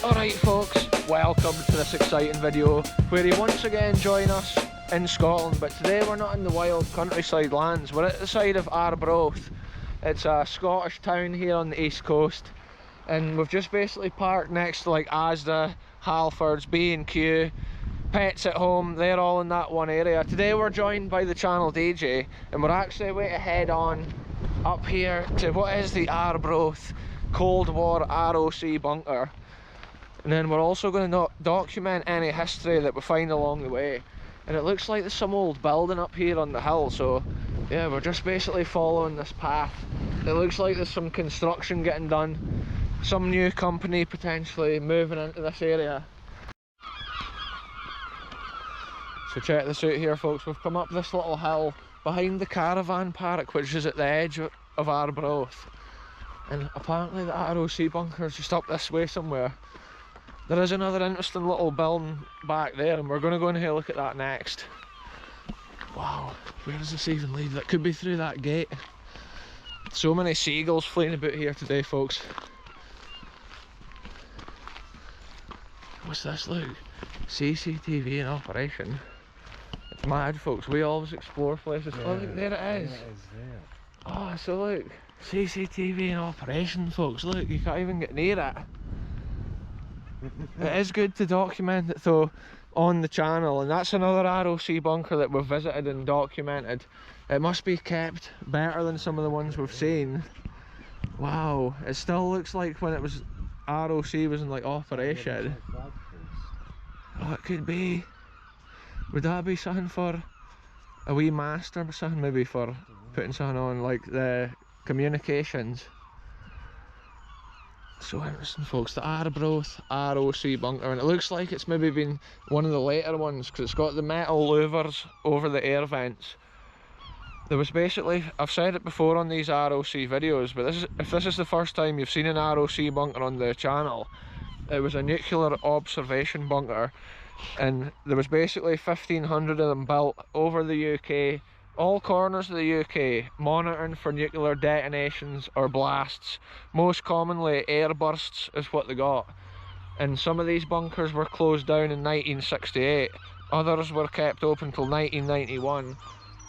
Alright folks, welcome to this exciting video where you once again join us in Scotland, but today we're not in the wild countryside lands, we're at the side of Arbroath. It's a Scottish town here on the east coast, and we've just basically parked next to like Asda, Halfords, B&Q, Pets at Home. They're all in that one area. Today we're joined by the channel DJ, and we're actually about to head on up here to what is the Arbroath Cold War ROC bunker. And then we're also going to document any history that we find along the way. And it looks like there's some old building up here on the hill, so yeah, we're just basically following this path. It looks like there's some construction getting done, some new company potentially moving into this area. So check this out here folks, we've come up this little hill behind the caravan park, which is at the edge of Arbroath. And apparently the ROC bunker is just up this way somewhere. There is another interesting little building back there, and we're going to go and have a look at that next. Wow, where does this even lead? That could be through that gate. So many seagulls flying about here today, folks. What's this, look? CCTV in operation. It's mad, folks. We always explore places. Yeah, oh, look, there it is. Yeah, it is there. Oh, so look, CCTV in operation, folks. Look, you can't even get near it. It is good to document it though on the channel, and that's another ROC bunker that we've visited and documented. It must be kept better than some of the ones we've seen. Wow, it still looks like when it was ROC was in like operation. Oh, it could be. Would that be something for a wee mast or something, maybe for putting something on like the communications? So interesting folks, the Arbroath ROC bunker, and it looks like it's maybe been one of the later ones because it's got the metal louvers over the air vents. There was basically, I've said it before on these ROC videos, but if this is the first time you've seen an ROC bunker on the channel, it was a nuclear observation bunker, and there was basically 1,500 of them built over the UK, all corners of the UK, monitoring for nuclear detonations or blasts. Most commonly airbursts is what they got, and some of these bunkers were closed down in 1968, others were kept open till 1991,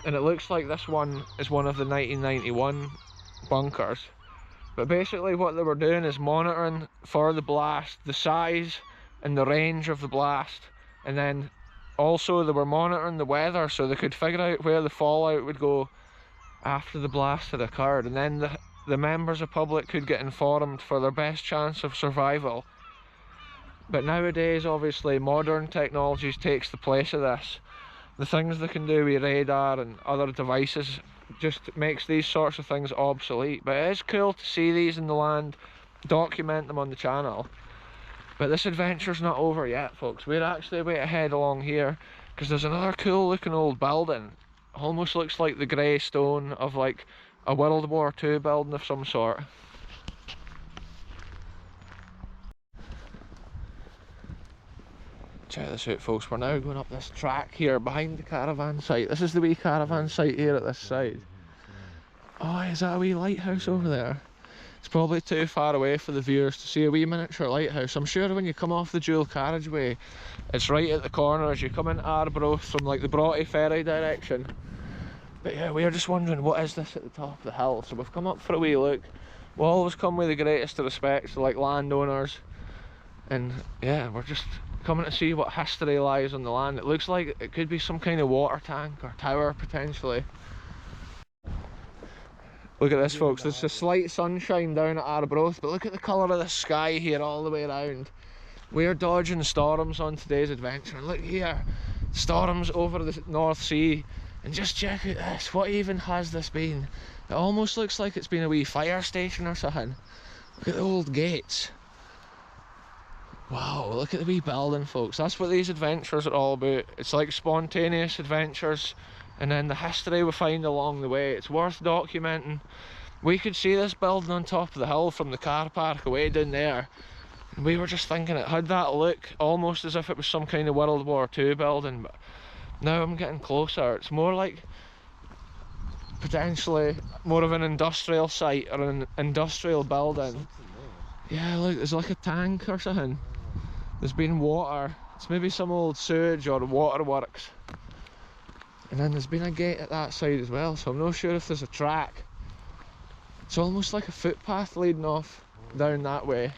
and it looks like this one is one of the 1991 bunkers. But basically what they were doing is monitoring for the blast, the size and the range of the blast, and then also they were monitoring the weather so they could figure out where the fallout would go after the blast had occurred, and then the members of public could get informed for their best chance of survival. But nowadays obviously modern technologies takes the place of this. The things they can do with radar and other devices just makes these sorts of things obsolete. But it is cool to see these in the land, document them on the channel. But this adventure's not over yet folks, we're actually about to head along here because there's another cool looking old building. Almost looks like the grey stone of like a World War II building of some sort. Check this out folks, we're now going up this track here behind the caravan site. This is the wee caravan site here at this side. Oh, is that a wee lighthouse over there? It's probably too far away for the viewers to see a wee miniature lighthouse. I'm sure when you come off the dual carriageway, it's right at the corner as you come into Arbroath from like the Broughty Ferry direction. But yeah, we are just wondering what is this at the top of the hill, so we've come up for a wee look. We'll always come with the greatest of respects to like landowners, and yeah, we're just coming to see what history lies on the land. It looks like it could be some kind of water tank or tower potentially. Look at this folks, there's a slight sunshine down at Arbroath, but look at the colour of the sky here all the way around. We're dodging storms on today's adventure, and look here, storms over the North Sea, and just check out this, what even has this been? It almost looks like it's been a wee fire station or something. Look at the old gates. Wow, look at the wee building folks, that's what these adventures are all about. It's like spontaneous adventures, and then the history we find along the way. It's worth documenting. We could see this building on top of the hill from the car park away down there, and we were just thinking it had that look almost as if it was some kind of World War II building, but now I'm getting closer. It's more like potentially more of an industrial site or an industrial building. Yeah, look, there's like a tank or something. there's been water. It's maybe some old sewage or waterworks. And then there's been a gate at that side as well, so I'm not sure if there's a track. It's almost like a footpath leading off down that way.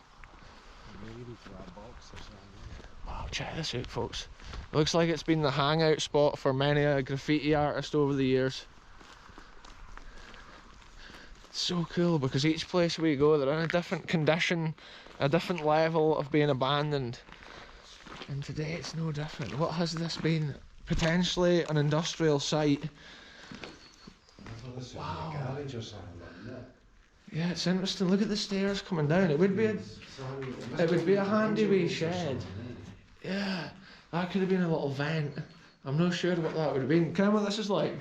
Wow, check this out, folks. It looks like it's been the hangout spot for many a graffiti artist over the years. It's so cool because each place we go, they're in a different condition, a different level of being abandoned. And today it's no different. What has this been? Potentially an industrial site. Wow. Yeah, it's interesting. Look at the stairs coming down. It would be a handy wee shed. Yeah, that could have been a little vent. I'm not sure what that would have been. Kind of what this is like,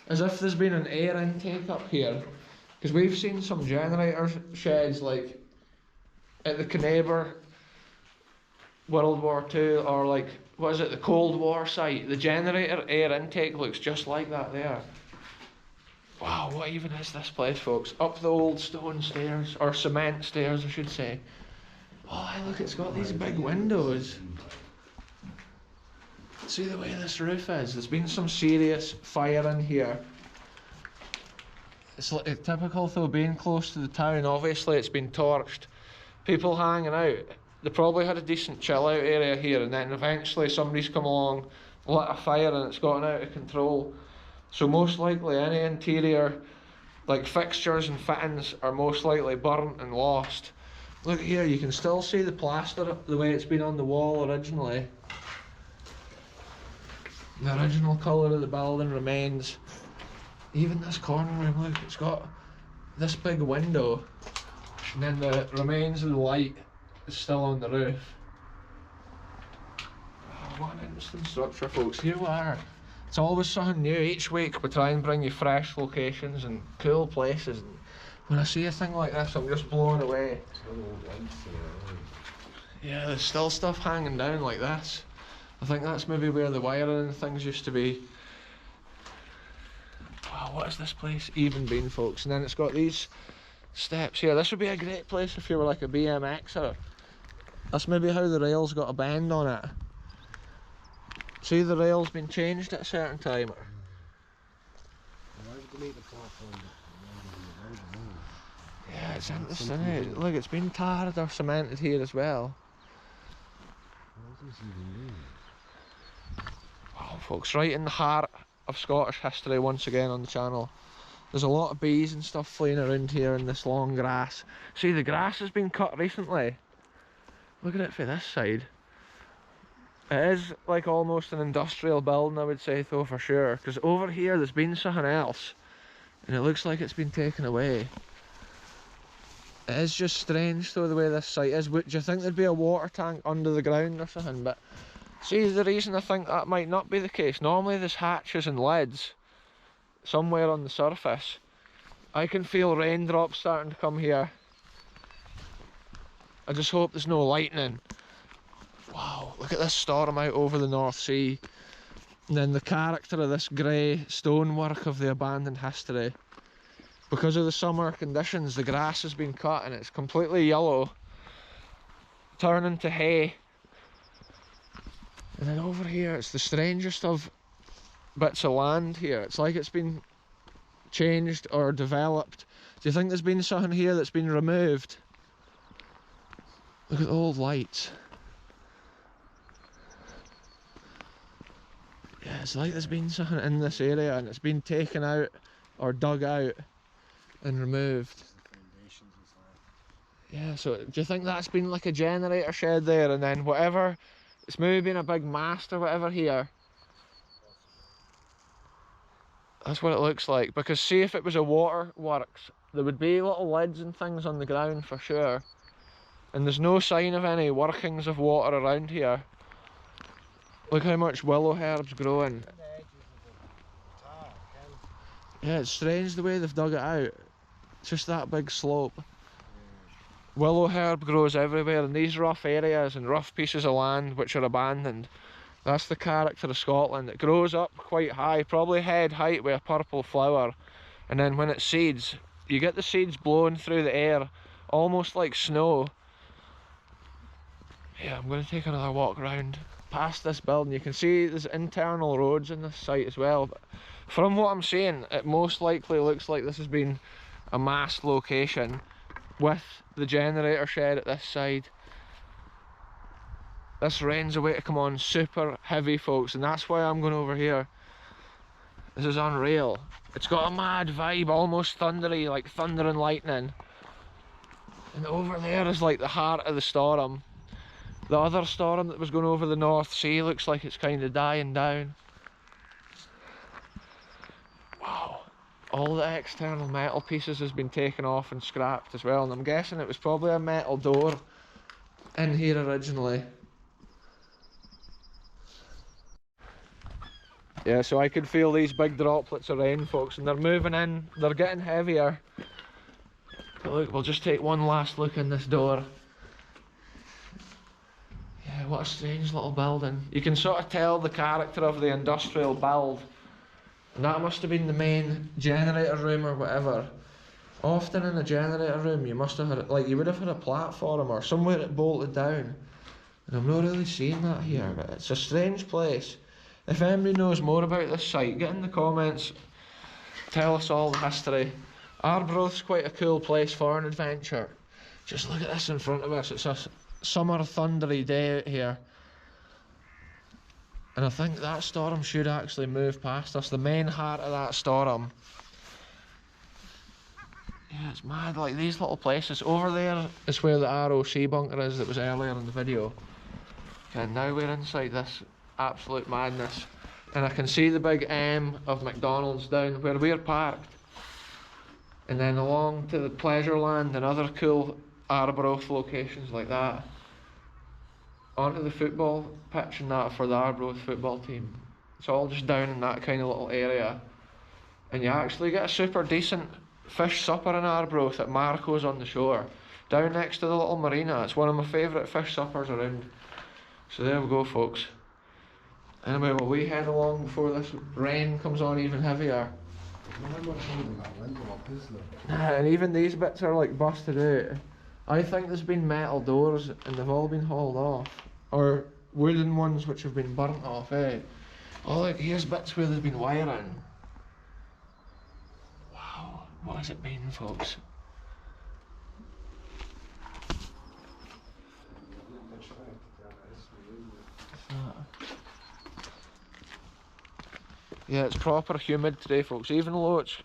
as if there's been an air intake up here. Because we've seen some generator sheds like at the Canberra World War II, or like, what is it, the Cold War site. The generator air intake looks just like that there. Wow, what even is this place, folks? Up the old stone stairs, or cement stairs I should say. Oh look, it's got these big windows. See the way this roof is? There's been some serious fire in here. It's like typical though, being close to the town, obviously it's been torched. People hanging out. They probably had a decent chill out area here, and then eventually somebody's come along, lit a fire, and it's gotten out of control. So most likely any interior, like fixtures and fittings, are most likely burnt and lost. Look here, you can still see the plaster the way it's been on the wall originally. The original colour of the building remains. Even this corner room, look, it's got this big window, and then the remains of the light is still on the roof. Oh, what an interesting structure, folks. Here we are. It's always something new. Each week we try and bring you fresh locations and cool places, and when I see a thing like this I'm just blown away. Yeah, there's still stuff hanging down like this. I think that's maybe where the wiring and things used to be. Wow, what has this place even been, folks? And then it's got these steps here. This would be a great place if you were like a BMXer. That's maybe how the rails got a bend on it. See, the rail's been changed at a certain time. Yeah, it's interesting, isn't it? Look, it's been tarred or cemented here as well. Wow, folks, right in the heart of Scottish history once again on the channel. There's a lot of bees and stuff flying around here in this long grass. See, the grass has been cut recently. Look at it for this side. It is like almost an industrial building, I would say, though, for sure. Because over here there's been something else, and it looks like it's been taken away. It is just strange though the way this site is. Do you think there'd be a water tank under the ground or something? But see, the reason I think that might not be the case, normally there's hatches and lids somewhere on the surface. I can feel raindrops starting to come here. I just hope there's no lightning. Wow, look at this storm out over the North Sea. And then the character of this grey stonework of the abandoned history. Because of the summer conditions, the grass has been cut and it's completely yellow, turning to hay. And then over here, it's the strangest of bits of land here. It's like it's been changed or developed. Do you think there's been something here that's been removed? Look at the old lights. Yeah, it's like there's been something in this area and it's been taken out or dug out and removed. Yeah, so do you think that's been like a generator shed there, and then whatever, it's maybe been a big mast or whatever here? That's what it looks like, because see, if it was a waterworks, there would be little lids and things on the ground for sure. And there's no sign of any workings of water around here. Look how much willow herb's growing. Yeah, it's strange the way they've dug it out. It's just that big slope. Willow herb grows everywhere in these rough areas and rough pieces of land which are abandoned. That's the character of Scotland. It grows up quite high, probably head height with a purple flower. And then when it seeds, you get the seeds blown through the air, almost like snow. Yeah, I'm going to take another walk around past this building. You can see there's internal roads in this site as well, but from what I'm seeing, it most likely looks like this has been a mass location with the generator shed at this side. This rain's away to come on super heavy, folks, and that's why I'm going over here. This is unreal. It's got a mad vibe, almost thundery, like thunder and lightning. And over there is like the heart of the storm. The other storm that was going over the North Sea looks like it's kind of dying down. Wow. All the external metal pieces has been taken off and scrapped as well, and I'm guessing it was probably a metal door in here originally. Yeah, so I could feel these big droplets of rain, folks, and they're moving in, they're getting heavier. But look, we'll just take one last look in this door. Yeah, what a strange little building. You can sort of tell the character of the industrial build. And that must have been the main generator room or whatever. Often in a generator room you must have had, like, you would have had a platform or somewhere it bolted down. And I'm not really seeing that here, but it's a strange place. If anybody knows more about this site, get in the comments, tell us all the history. Arbroath's quite a cool place for an adventure. Just look at this in front of us, it's a summer thundery day out here. And I think that storm should actually move past us, the main heart of that storm. Yeah, it's mad, like these little places. Over there is where the ROC bunker is that was earlier in the video. Okay, now we're inside this absolute madness, and I can see the big M of McDonald's down where we're parked, and then along to the Pleasureland and other cool Arbroath locations like that, onto the football pitch and that for the Arbroath football team. It's all just down in that kind of little area, and you actually get a super decent fish supper in Arbroath at Marco's on the shore, down next to the little marina. It's one of my favourite fish suppers around. So there we go, folks. Anyway, will we head along before this rain comes on even heavier? And even these bits are like busted out. I think there's been metal doors and they've all been hauled off. Or wooden ones which have been burnt off, eh? Oh look, here's bits where there's been wiring. Wow, what has it been, folks? Yeah, it's proper humid today, folks. Even though it's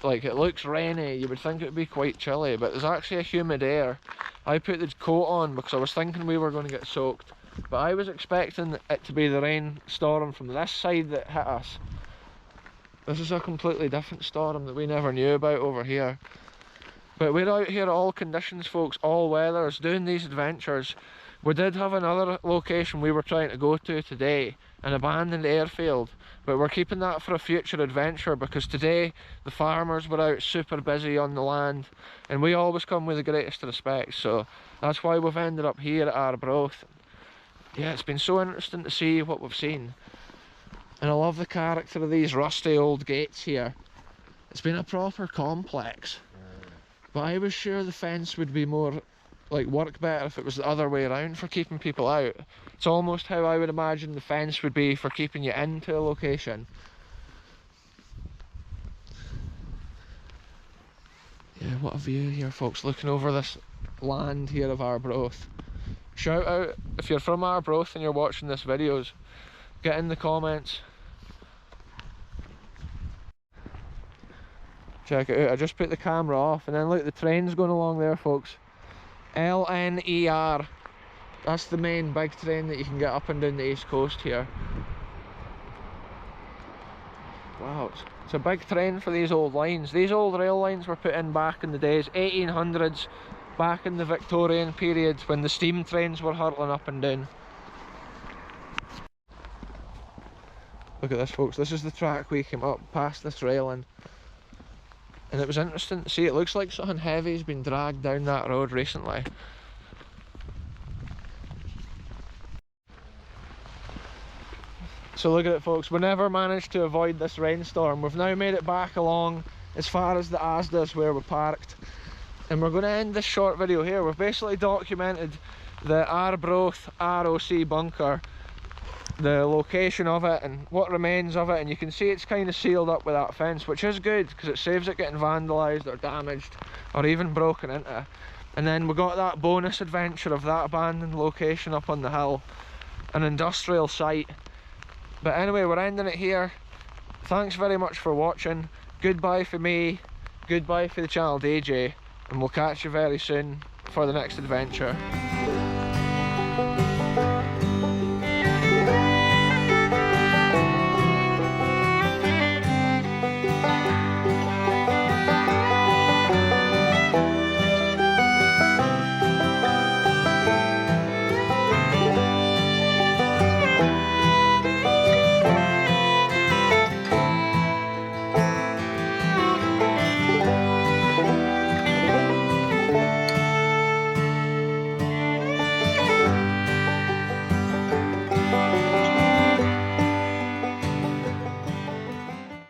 like it looks rainy, you would think it would be quite chilly, but there's actually a humid air. I put the coat on because I was thinking we were going to get soaked, but I was expecting it to be the rainstorm from this side that hit us. This is a completely different storm that we never knew about over here. But we're out here all conditions, folks, all weathers, doing these adventures. We did have another location we were trying to go to today, an abandoned airfield, but we're keeping that for a future adventure because today the farmers were out super busy on the land, and we always come with the greatest respect, so that's why we've ended up here at Arbroath. Yeah, it's been so interesting to see what we've seen, and I love the character of these rusty old gates here. It's been a proper complex, but I was sure the fence would be more like work better if it was the other way around for keeping people out. It's almost how I would imagine the fence would be for keeping you into a location. Yeah, what a view here, folks, looking over this land here of Arbroath. Shout out if you're from Arbroath and you're watching this videos, get in the comments. Check it out, I just put the camera off and then look, the train's going along there, folks. LNER, that's the main big train that you can get up and down the east coast here. Wow, it's a big train for these old lines. These old rail lines were put in back in the days, 1800s, back in the Victorian period when the steam trains were hurtling up and down. Look at this, folks, this is the track we came up past this railing. And it was interesting to see, it looks like something heavy has been dragged down that road recently. So look at it, folks, we never managed to avoid this rainstorm. We've now made it back along as far as the Asda's where we parked. And we're going to end this short video here. We've basically documented the Arbroath ROC bunker, the location of it and what remains of it, and you can see it's kind of sealed up with that fence, which is good because it saves it getting vandalised or damaged or even broken into. And then we got that bonus adventure of that abandoned location up on the hill, an industrial site. But anyway, we're ending it here. Thanks very much for watching. Goodbye for me, goodbye for the channel DJ, and we'll catch you very soon for the next adventure.